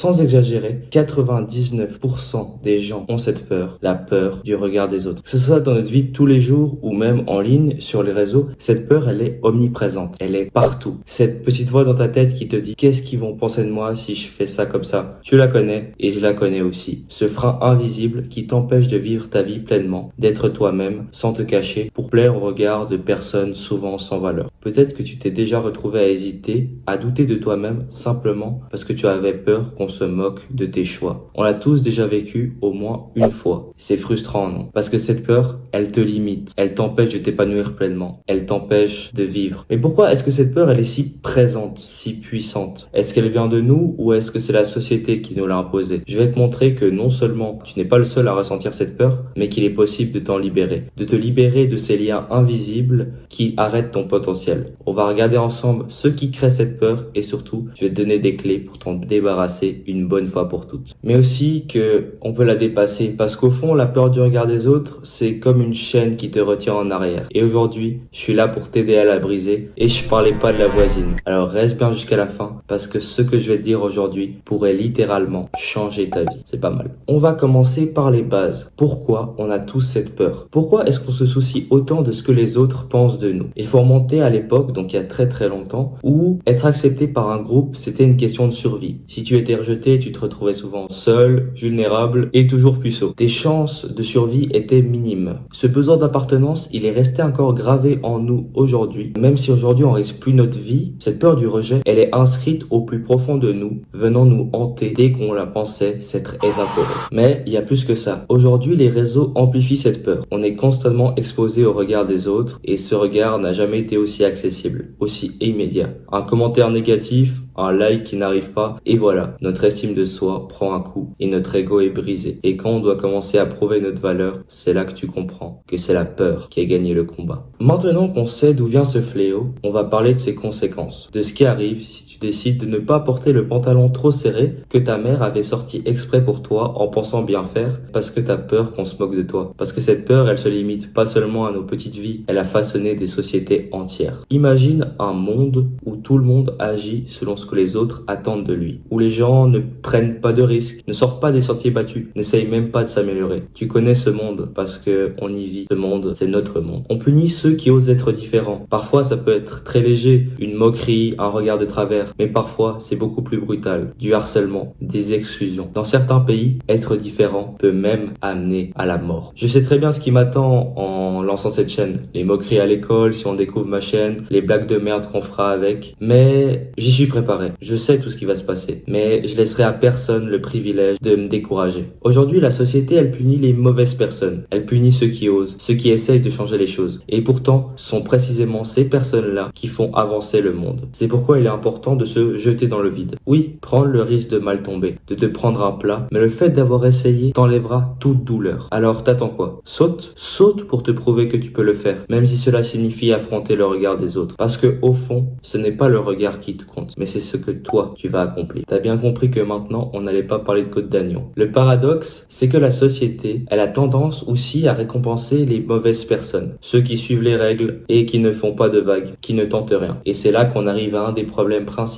Sans exagérer, 99% des gens ont cette peur, la peur du regard des autres. Que ce soit dans notre vie de tous les jours ou même en ligne, sur les réseaux, cette peur, elle est omniprésente. Elle est partout. Cette petite voix dans ta tête qui te dit qu'est-ce qu'ils vont penser de moi si je fais ça comme ça. Tu la connais et je la connais aussi. Ce frein invisible qui t'empêche de vivre ta vie pleinement, d'être toi-même sans te cacher pour plaire au regard de personnes souvent sans valeur. Peut-être que tu t'es déjà retrouvé à hésiter, à douter de toi-même simplement parce que tu avais peur qu'on se moque de tes choix. On l'a tous déjà vécu au moins une fois. C'est frustrant, non? Parce que cette peur, elle te limite. Elle t'empêche de t'épanouir pleinement. Elle t'empêche de vivre. Mais pourquoi est-ce que cette peur, elle est si présente, si puissante? Est-ce qu'elle vient de nous ou est-ce que c'est la société qui nous l'a imposée? Je vais te montrer que non seulement tu n'es pas le seul à ressentir cette peur, mais qu'il est possible de t'en libérer. De te libérer de ces liens invisibles qui arrêtent ton potentiel. On va regarder ensemble ce qui crée cette peur et surtout, je vais te donner des clés pour t'en débarrasser une bonne fois pour toutes. Mais aussi que on peut la dépasser parce qu'au fond, la peur du regard des autres, c'est comme une chaîne qui te retient en arrière. Et aujourd'hui, je suis là pour t'aider à la briser et je parlais pas de la voisine. Alors reste bien jusqu'à la fin parce que ce que je vais te dire aujourd'hui pourrait littéralement changer ta vie. C'est pas mal. On va commencer par les bases. Pourquoi on a tous cette peur? Pourquoi est-ce qu'on se soucie autant de ce que les autres pensent de nous? Il faut remonter à l'époque, donc il y a très très longtemps, où être accepté par un groupe, c'était une question de survie. Si tu étais rejeté, tu te retrouvais souvent seul, vulnérable et toujours puceau. Tes chances de survie étaient minimes. Ce besoin d'appartenance, il est resté encore gravé en nous aujourd'hui. Même si aujourd'hui on risque plus notre vie, cette peur du rejet, elle est inscrite au plus profond de nous, venant nous hanter dès qu'on la pensait s'être évaporée. Mais il y a plus que ça. Aujourd'hui, les réseaux amplifient cette peur. On est constamment exposé au regard des autres et ce regard n'a jamais été aussi accessible, aussi immédiat. Un commentaire négatif, un like qui n'arrive pas, et voilà, notre estime de soi prend un coup et notre ego est brisé. Et quand on doit commencer à prouver notre valeur, c'est là que tu comprends que c'est la peur qui a gagné le combat. Maintenant qu'on sait d'où vient ce fléau, on va parler de ses conséquences, de ce qui arrive si tu décides de ne pas porter le pantalon trop serré que ta mère avait sorti exprès pour toi en pensant bien faire parce que t'as peur qu'on se moque de toi. Parce que cette peur, elle se limite pas seulement à nos petites vies, elle a façonné des sociétés entières. Imagine un monde où tout le monde agit selon ce que les autres attendent de lui, où les gens ne prennent pas de risques, ne sortent pas des sentiers battus, n'essayent même pas de s'améliorer. Tu connais ce monde parce que on y vit. Ce monde, c'est notre monde. On punit ceux qui osent être différents. Parfois, ça peut être très léger, une moquerie, un regard de travers, mais parfois, c'est beaucoup plus brutal. Du harcèlement, des exclusions. Dans certains pays, être différent peut même amener à la mort. Je sais très bien ce qui m'attend en lançant cette chaîne. Les moqueries à l'école, si on découvre ma chaîne, les blagues de merde qu'on fera avec. Mais j'y suis préparé. Je sais tout ce qui va se passer. Mais je laisserai à personne le privilège de me décourager. Aujourd'hui, la société, elle punit les mauvaises personnes. Elle punit ceux qui osent, ceux qui essayent de changer les choses. Et pourtant, ce sont précisément ces personnes-là qui font avancer le monde. C'est pourquoi il est important de se jeter dans le vide. Oui, prendre le risque de mal tomber, de te prendre un plat, mais le fait d'avoir essayé t'enlèvera toute douleur. Alors t'attends quoi? Saute pour te prouver que tu peux le faire, même si cela signifie affronter le regard des autres. Parce que au fond, ce n'est pas le regard qui te compte, mais c'est ce que toi, tu vas accomplir. T'as bien compris que maintenant, on n'allait pas parler de Côte d'Agnon. Le paradoxe, c'est que la société, elle a tendance aussi à récompenser les mauvaises personnes, ceux qui suivent les règles et qui ne font pas de vagues, qui ne tentent rien. Et c'est là qu'on arrive à un des problèmes principaux.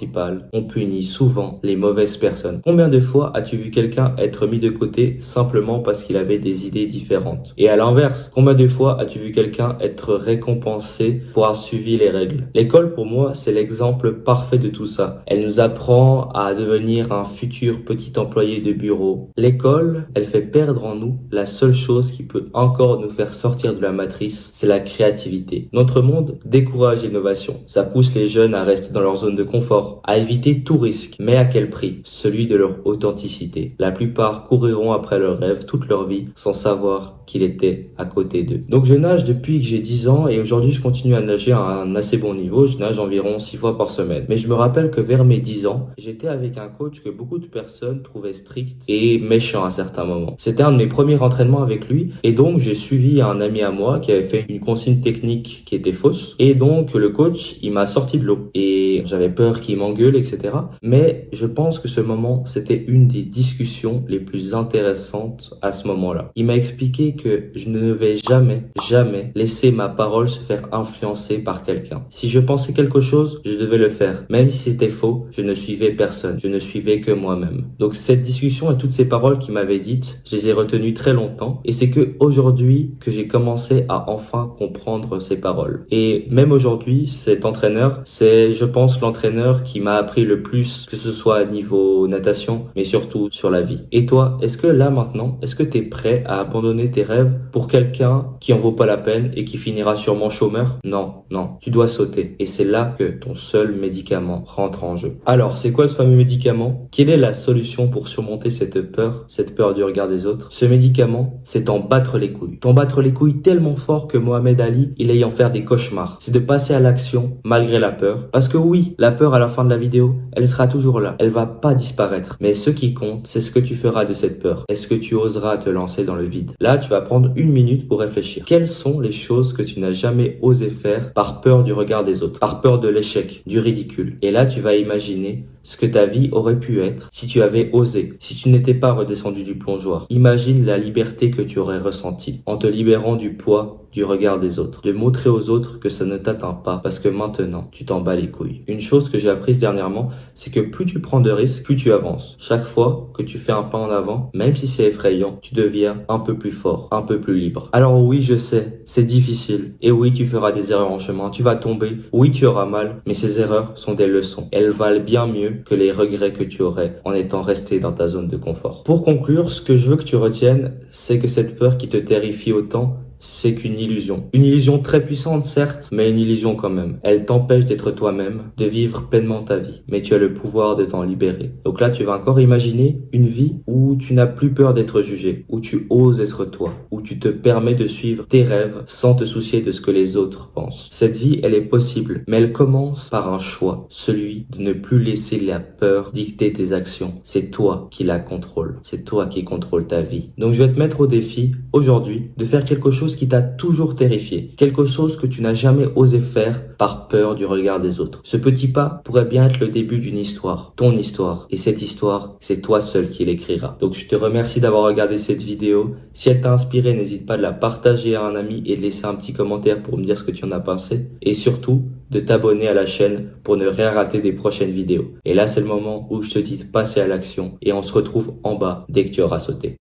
On punit souvent les mauvaises personnes. Combien de fois as-tu vu quelqu'un être mis de côté simplement parce qu'il avait des idées différentes? Et à l'inverse, combien de fois as-tu vu quelqu'un être récompensé pour avoir suivi les règles? L'école, pour moi, c'est l'exemple parfait de tout ça. Elle nous apprend à devenir un futur petit employé de bureau. L'école, elle fait perdre en nous la seule chose qui peut encore nous faire sortir de la matrice, c'est la créativité. Notre monde décourage l'innovation. Ça pousse les jeunes à rester dans leur zone de confort, à éviter tout risque. Mais à quel prix? Celui de leur authenticité. La plupart couriront après leurs rêves toute leur vie sans savoir qu'il était à côté d'eux. Donc je nage depuis que j'ai 10 ans et aujourd'hui je continue à nager à un assez bon niveau. Je nage environ 6 fois par semaine. Mais je me rappelle que vers mes 10 ans, j'étais avec un coach que beaucoup de personnes trouvaient strict et méchant à certains moments. C'était un de mes premiers entraînements avec lui et donc j'ai suivi un ami à moi qui avait fait une consigne technique qui était fausse et donc le coach il m'a sorti de l'eau et j'avais peur qui m'engueule, etc. Mais je pense que ce moment, c'était une des discussions les plus intéressantes à ce moment-là. Il m'a expliqué que je ne devais jamais laisser ma parole se faire influencer par quelqu'un. Si je pensais quelque chose, je devais le faire. Même si c'était faux, je ne suivais personne. Je ne suivais que moi-même. Donc cette discussion et toutes ces paroles qu'il m'avait dites, je les ai retenues très longtemps. Et c'est que aujourd'hui que j'ai commencé à enfin comprendre ces paroles. Et même aujourd'hui, cet entraîneur, c'est, je pense, l'entraîneur qui m'a appris le plus, que ce soit à niveau natation, mais surtout sur la vie. Et toi, est-ce que là maintenant, est-ce que tu es prêt à abandonner tes rêves pour quelqu'un qui en vaut pas la peine et qui finira sûrement chômeur? Non, tu dois sauter. Et c'est là que ton seul médicament rentre en jeu. Alors, c'est quoi ce fameux médicament? Quelle est la solution pour surmonter cette peur du regard des autres? Ce médicament, c'est t'en battre les couilles. T'en battre les couilles tellement fort que Mohamed Ali, il aille en faire des cauchemars. C'est de passer à l'action malgré la peur. Parce que oui, la peur à la fin de la vidéo, elle sera toujours là. Elle va pas disparaître. Mais ce qui compte, c'est ce que tu feras de cette peur. Est-ce que tu oseras te lancer dans le vide? Là, tu vas prendre 1 minute pour réfléchir. Quelles sont les choses que tu n'as jamais osé faire par peur du regard des autres, par peur de l'échec, du ridicule? Et là, tu vas imaginer ce que ta vie aurait pu être si tu avais osé, si tu n'étais pas redescendu du plongeoir. Imagine la liberté que tu aurais ressentie en te libérant du poids du regard des autres, de montrer aux autres que ça ne t'atteint pas parce que maintenant, tu t'en bats les couilles. Une chose que j'ai apprise dernièrement, c'est que plus tu prends de risques, plus tu avances. Chaque fois que tu fais un pas en avant, même si c'est effrayant, tu deviens un peu plus fort, un peu plus libre. Alors oui, je sais, c'est difficile. Et oui, tu feras des erreurs en chemin, tu vas tomber, oui, tu auras mal, mais ces erreurs sont des leçons. Elles valent bien mieux que les regrets que tu aurais en étant resté dans ta zone de confort. Pour conclure, ce que je veux que tu retiennes, c'est que cette peur qui te terrifie autant, c'est qu'une illusion. Une illusion très puissante, certes, mais une illusion quand même. Elle t'empêche d'être toi-même, de vivre pleinement ta vie. Mais tu as le pouvoir de t'en libérer. Donc là, tu vas encore imaginer une vie où tu n'as plus peur d'être jugé, où tu oses être toi, où tu te permets de suivre tes rêves sans te soucier de ce que les autres pensent. Cette vie, elle est possible, mais elle commence par un choix, celui de ne plus laisser la peur dicter tes actions. C'est toi qui la contrôle. C'est toi qui contrôle ta vie. Donc je vais te mettre au défi, aujourd'hui, de faire quelque chose qui t'a toujours terrifié, quelque chose que tu n'as jamais osé faire par peur du regard des autres. Ce petit pas pourrait bien être le début d'une histoire, ton histoire, et cette histoire, c'est toi seul qui l'écriras. Donc je te remercie d'avoir regardé cette vidéo. Si elle t'a inspiré, n'hésite pas de la partager à un ami et de laisser un petit commentaire pour me dire ce que tu en as pensé, et surtout de t'abonner à la chaîne pour ne rien rater des prochaines vidéos. Et là, c'est le moment où je te dis de passer à l'action et on se retrouve en bas dès que tu auras sauté.